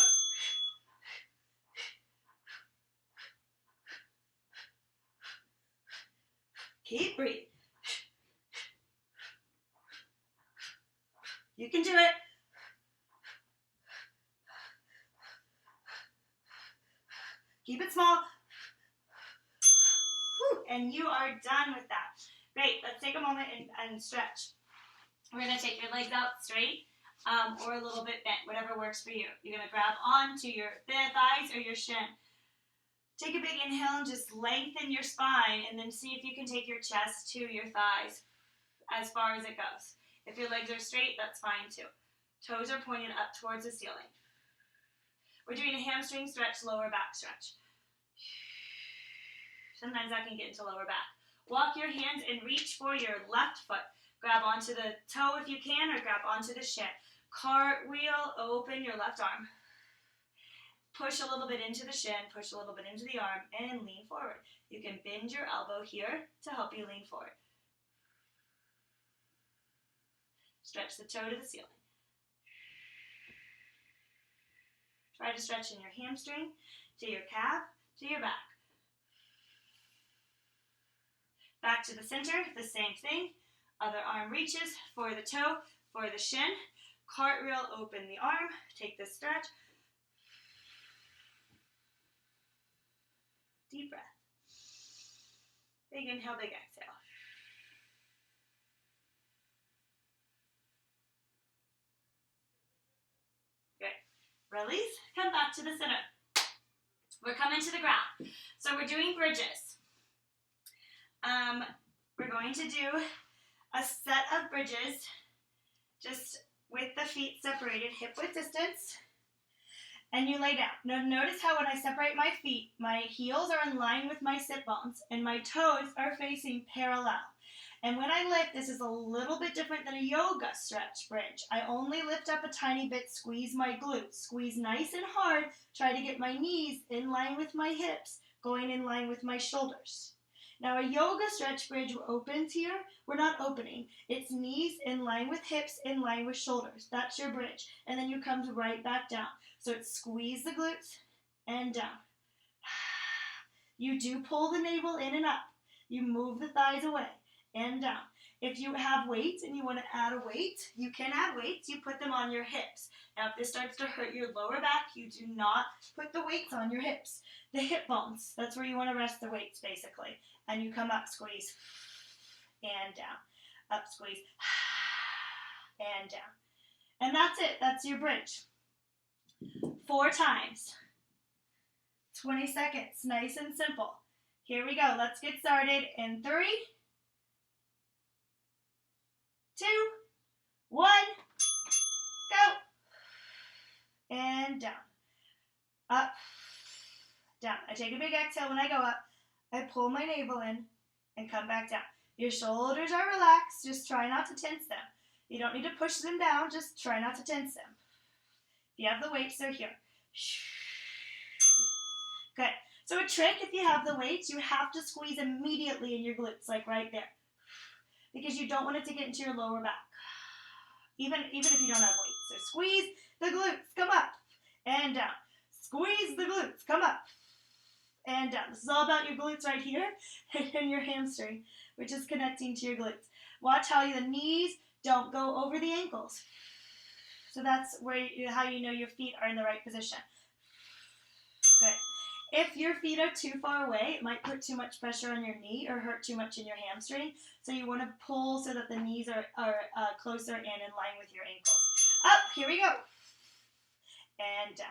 Keep breathing. You can do it. Keep it small. Whew, and you are done with that. Great. Let's take a moment and stretch. We're going to take your legs out straight or a little bit bent, whatever works for you. You're going to grab onto your thighs or your shin. Take a big inhale and just lengthen your spine, and then see if you can take your chest to your thighs as far as it goes. If your legs are straight, that's fine too. Toes are pointed up towards the ceiling. We're doing a hamstring stretch, lower back stretch. Sometimes that can get into lower back. Walk your hands and reach for your left foot. Grab onto the toe if you can, or grab onto the shin. Cartwheel, open your left arm. push a little bit into the shin, push a little bit into the arm, and lean forward. You can bend your elbow here to help you lean forward. Stretch the toe to the ceiling. Try to stretch in your hamstring, to your calf, to your back. Back to the center, the same thing. Other arm reaches for the toe, for the shin. Cartwheel, open the arm, take this stretch. Deep breath. Big inhale, big exhale. Good. Release, come back to the center. We're coming to the ground. So we're doing bridges. We're going to do a set of bridges just with the feet separated, hip width distance, and you lay down. Now notice how when I separate my feet, my heels are in line with my sit bones and my toes are facing parallel. And when I lift, this is a little bit different than a yoga stretch bridge. I only lift up a tiny bit, squeeze my glutes, squeeze nice and hard, try to get my knees in line with my hips, going in line with my shoulders. Now a yoga stretch bridge opens here. We're not opening. It's knees in line with hips, in line with shoulders. That's your bridge. And then you come right back down. So it's squeeze the glutes and down. You do pull the navel in and up. You move the thighs away and down. If you have weights and you want to add a weight, you can add weights. You put them on your hips. Now if this starts to hurt your lower back, you do not put the weights on your hips. The hip bones, that's where you want to rest the weights basically. And you come up, squeeze, and down. Up, squeeze, and down. And that's it. That's your bridge. 4 times. 20 seconds. Nice and simple. Here we go. Let's get started in 3, 2, 1. Go. And down. Up. Down. I take a big exhale when I go up. I pull my navel in and come back down. Your shoulders are relaxed. Just try not to tense them. You don't need to push them down. Just try not to tense them. If you have the weights, they're here. Good. So a trick, if you have the weights, you have to squeeze immediately in your glutes, like right there. Because you don't want it to get into your lower back. Even if you don't have weights. So squeeze the glutes. Come up and down. Squeeze the glutes. Come up and down. This is all about your glutes right here and your hamstring, which is connecting to your glutes. Watch how the knees don't go over the ankles. So that's how you know your feet are in the right position. Good. If your feet are too far away, it might put too much pressure on your knee or hurt too much in your hamstring. So you want to pull so that the knees are closer and in line with your ankles. Up, here we go. And down.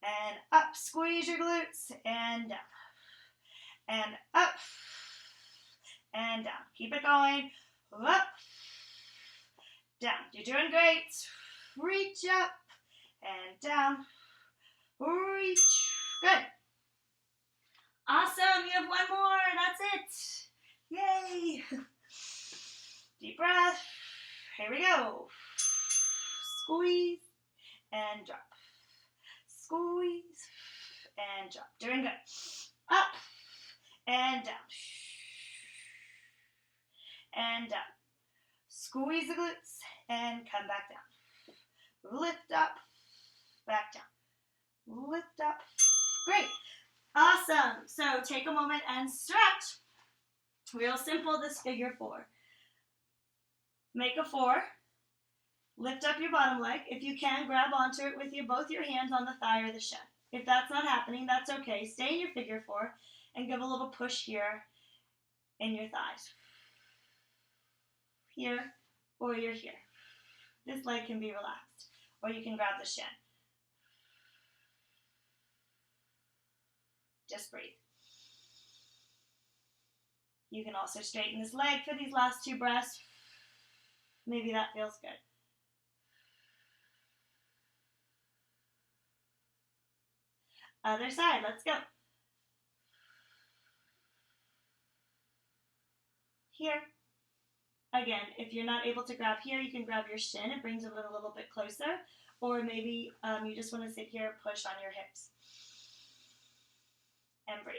And up, squeeze your glutes, and down. And up, and down. Keep it going. Up, down. You're doing great. Reach up, and down. Reach. Good. Awesome. You have one more. That's it. Yay. Deep breath. Here we go. Squeeze and drop. Squeeze and drop. Doing good. Up and down. And down. Squeeze the glutes and come back down. Lift up, back down. Lift up. Great. Awesome. So take a moment and stretch. Real simple, this figure 4. Make a 4. Lift up your bottom leg. If you can, grab onto it with both your hands on the thigh or the shin. If that's not happening, that's okay. Stay in your figure 4 and give a little push here in your thighs. Here or you're here. This leg can be relaxed. Or you can grab the shin. Just breathe. You can also straighten this leg for these last 2 breaths. Maybe that feels good. Other side, let's go. Here. Again, if you're not able to grab here, you can grab your shin. It brings it a little bit closer. or maybe you just want to sit here, push on your hips, and breathe.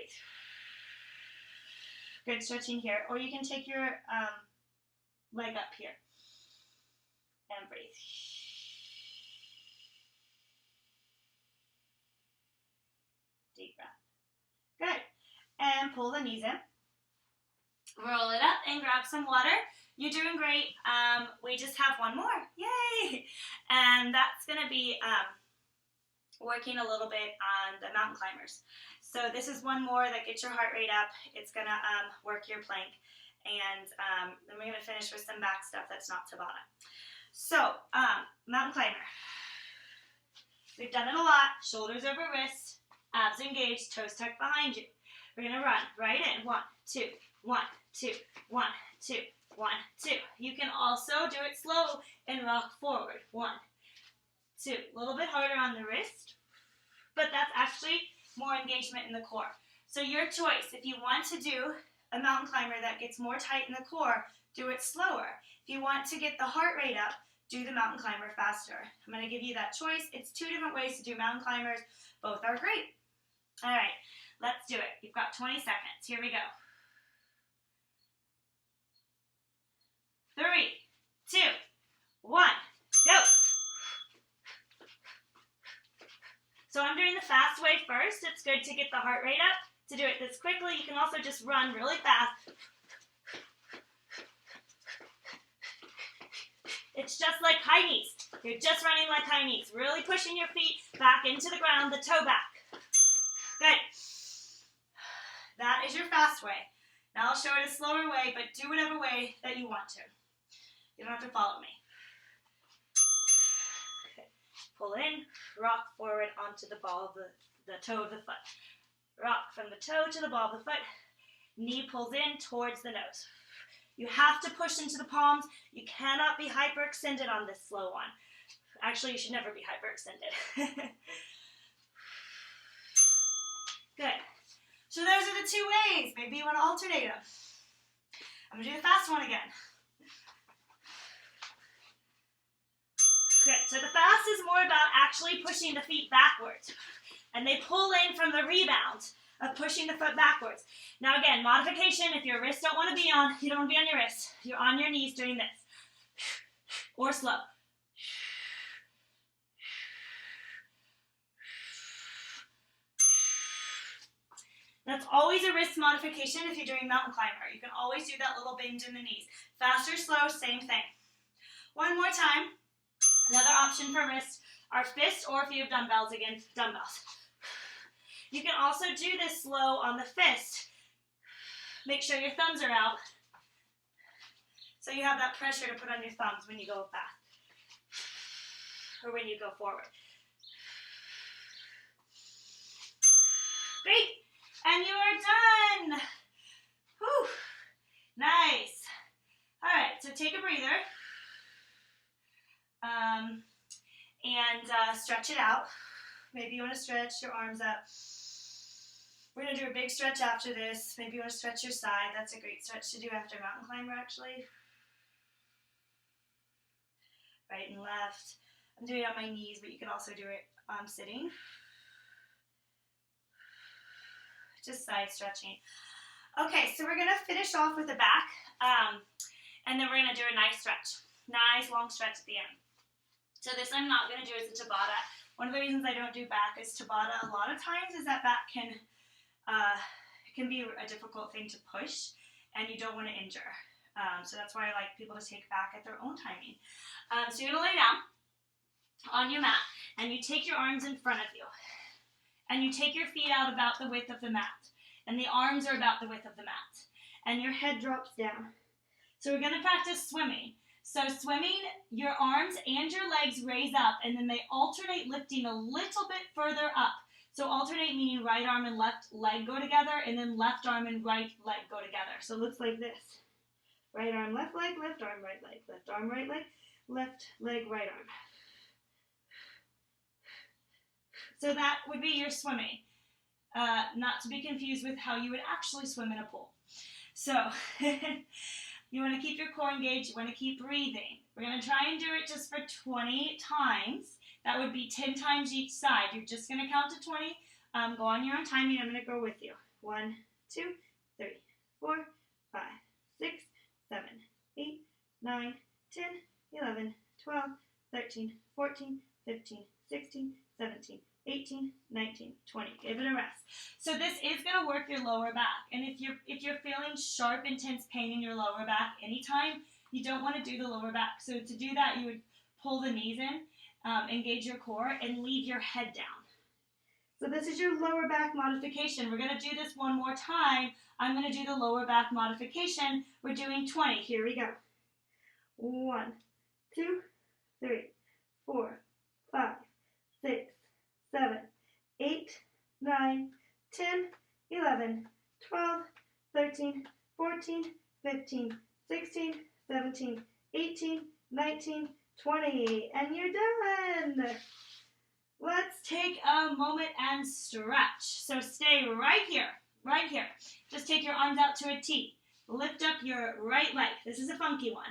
Good stretching here, or you can take your leg up here and breathe. Deep breath. Good. And pull the knees in. Roll it up and grab some water. You're doing great. We just have one more. Yay! And that's going to be working a little bit on the mountain climbers. So this is one more that gets your heart rate up. It's going to work your plank. And then we're going to finish with some back stuff that's not Tabatta. So, mountain climber. We've done it a lot. Shoulders over wrists, abs engaged, toes tucked behind you. We're going to run right in. 1, 2, 1, 2, 1, 2, 1, 2. You can also do it slow and rock forward. 1, 2. A little bit harder on the wrist, but that's actually more engagement in the core. So your choice. If you want to do a mountain climber that gets more tight in the core, do it slower. If you want to get the heart rate up, do the mountain climber faster. I'm going to give you that choice. It's 2 different ways to do mountain climbers. Both are great. All right, let's do it. You've got 20 seconds. Here we go. 3, 2, 1, go. So I'm doing the fast way first. It's good to get the heart rate up. To do it this quickly, you can also just run really fast. It's just like high knees. You're just running like high knees. Really pushing your feet back into the ground, the toe back. Good. That is your fast way. Now I'll show it a slower way, but do whatever way that you want to. You don't have to follow me. Okay. Pull in, rock forward onto the ball of the toe of the foot. Rock from the toe to the ball of the foot. Knee pulls in towards the nose. You have to push into the palms. You cannot be hyperextended on this slow one. Actually, you should never be hyperextended. Good. So those are the 2 ways. Maybe you want to alternate them. I'm going to do the fast one again. Good. So the fast is more about actually pushing the feet backwards. And they pull in from the rebound of pushing the foot backwards. Now again, modification, if your wrists don't want to be on, you don't want to be on your wrists. You're on your knees doing this. Or slow. That's always a wrist modification if you're doing mountain climber. You can always do that little bend in the knees. Fast or slow, same thing. One more time. Another option for wrist are fists, or if you have dumbbells, again, dumbbells. You can also do this slow on the fist. Make sure your thumbs are out, so you have that pressure to put on your thumbs when you go fast, or when you go forward. Great, and you are done. Whew. Nice. All right, so take a breather, and stretch it out. Maybe you want to stretch your arms up. We're going to do a big stretch after this. Maybe you want to stretch your side. That's a great stretch to do after a mountain climber, actually. Right and left. I'm doing it on my knees, but you can also do it sitting. Just side stretching. Okay, so we're going to finish off with the back, and then we're going to do a nice stretch. Nice long stretch at the end. So this I'm not going to do as a Tabatta. One of the reasons I don't do back as Tabatta a lot of times is that back can be a difficult thing to push, and you don't want to injure. So that's why I like people to take back at their own timing. So you're going to lay down on your mat, and you take your arms in front of you, and you take your feet out about the width of the mat, and the arms are about the width of the mat, and your head drops down. So we're going to practice swimming. So swimming, your arms and your legs raise up, and then they alternate lifting a little bit further up. So alternate meaning right arm and left leg go together, and then left arm and right leg go together. So it looks like this. Right arm, left leg, left arm, right leg. Left arm, right leg, left leg, right arm. So that would be your swimming. Not to be confused with how you would actually swim in a pool. So you want to keep your core engaged. You want to keep breathing. We're going to try and do it just for 20 times. That would be 10 times each side. You're just going to count to 20. Go on your own timing. I'm going to go with you. 1, 2, 3, 4, 5, 6, 7, 8, 9, 10, 11, 12, 13, 14, 15, 16, 17, 18, 19, 20. Give it a rest. So this is going to work your lower back. And if you're feeling sharp, intense pain in your lower back anytime, you don't want to do the lower back. So to do that, you would pull the knees in, engage your core, and leave your head down. So this is your lower back modification. We're going to do this one more time. I'm going to do the lower back modification. We're doing 20. Here we go. 1, 2, 3, 4, 5, 6, 7, 8, 9, 10, 11, 12, 13, 14, 15, 16, 17, 18, 19, 20. And you're done. Let's take a moment and stretch. So stay right here, right here. Just take your arms out to a T. Lift up your right leg. This is a funky one.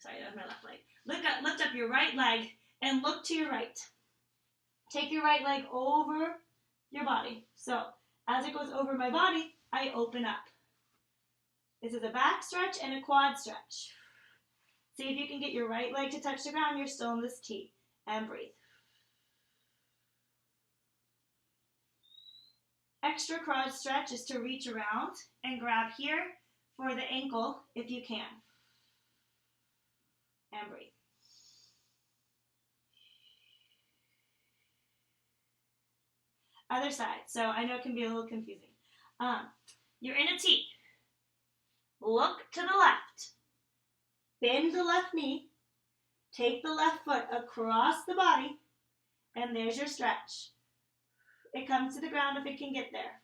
That's my left leg. Lift up your right leg and look to your right. Take your right leg over your body. So as it goes over my body, I open up. This is a back stretch and a quad stretch. See if you can get your right leg to touch the ground. You're still in this T. And breathe. Extra quad stretch is to reach around and grab here for the ankle if you can. And breathe. Other side. So I know it can be a little confusing. You're in a T. Look to the left. Bend the left knee. Take the left foot across the body. And there's your stretch. It comes to the ground if it can get there.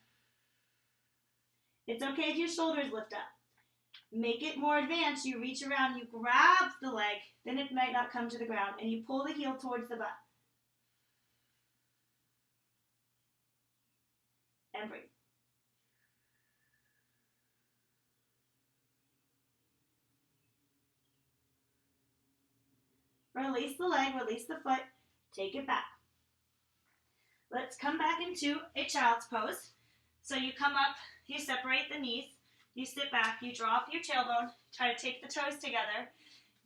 It's okay if your shoulders lift up. Make it more advanced. You reach around, you grab the leg, then it might not come to the ground, and you pull the heel towards the butt. And breathe. Release the leg, release the foot, take it back. Let's come back into a child's pose. So you come up, you separate the knees, you sit back, you drop your tailbone, try to take the toes together,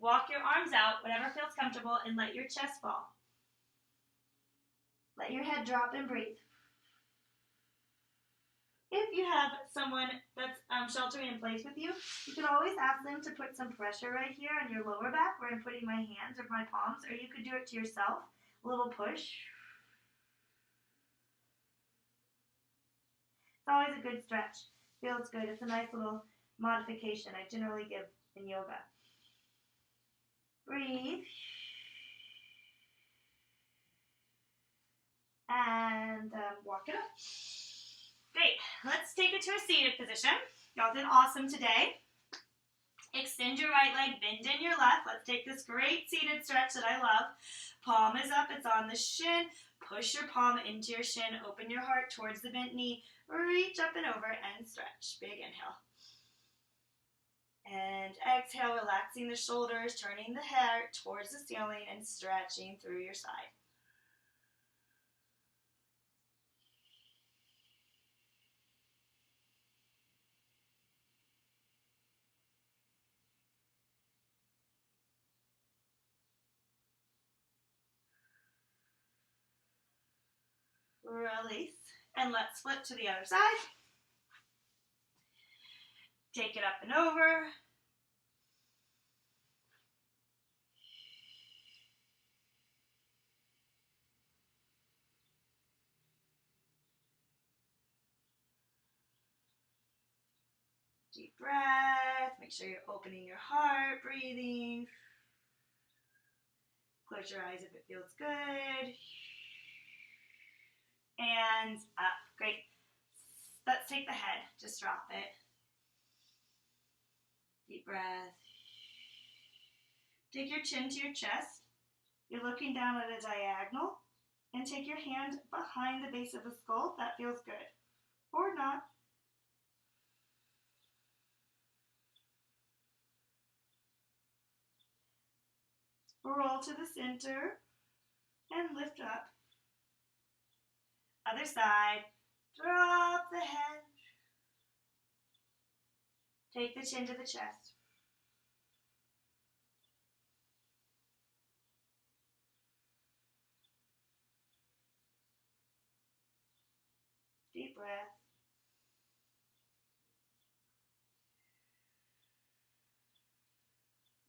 walk your arms out, whatever feels comfortable, and let your chest fall. Let your head drop and breathe. If you have someone that's sheltering in place with you, you can always ask them to put some pressure right here on your lower back where I'm putting my hands or my palms, or you could do it to yourself, a little push. It's always a good stretch. Feels good. It's a nice little modification I generally give in yoga. Breathe. And walk it up. Great. Let's take it to a seated position. Y'all did awesome today. Extend your right leg, bend in your left. Let's take this great seated stretch that I love. Palm is up. It's on the shin. Push your palm into your shin. Open your heart towards the bent knee. Reach up and over and stretch. Big inhale. And exhale, relaxing the shoulders, turning the head towards the ceiling and stretching through your side. Release. And let's flip to the other side. Take it up and over. Deep breath. Make sure you're opening your heart, breathing. Close your eyes if it feels good. And up. Great. Let's take the head. Just drop it. Deep breath. Take your chin to your chest. You're looking down at a diagonal. And take your hand behind the base of the skull if that feels good. Or not. Roll to the center. And lift up. Other side. Drop the head. Take the chin to the chest. Deep breath.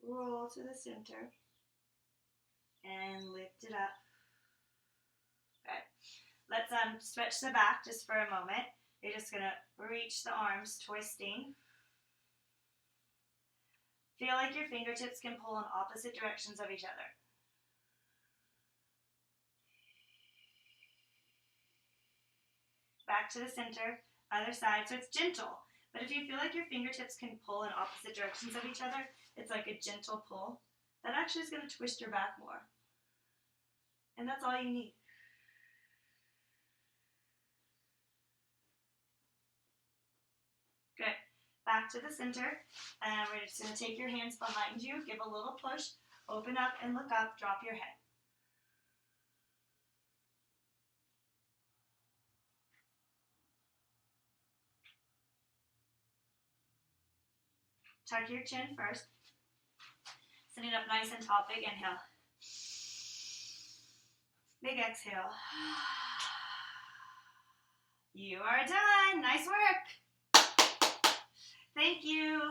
Roll to the center. And lift it up. Good. Let's stretch the back just for a moment. You're just going to reach the arms, twisting. Feel like your fingertips can pull in opposite directions of each other. Back to the center, other side, so it's gentle. But if you feel like your fingertips can pull in opposite directions of each other, it's like a gentle pull. That actually is going to twist your back more. And that's all you need. Good. Back to the center, and we're just going to take your hands behind you, give a little push, open up and look up, drop your head. Tuck your chin first. Sitting up nice and tall, big inhale. Big exhale. You are done. Nice work. Thank you.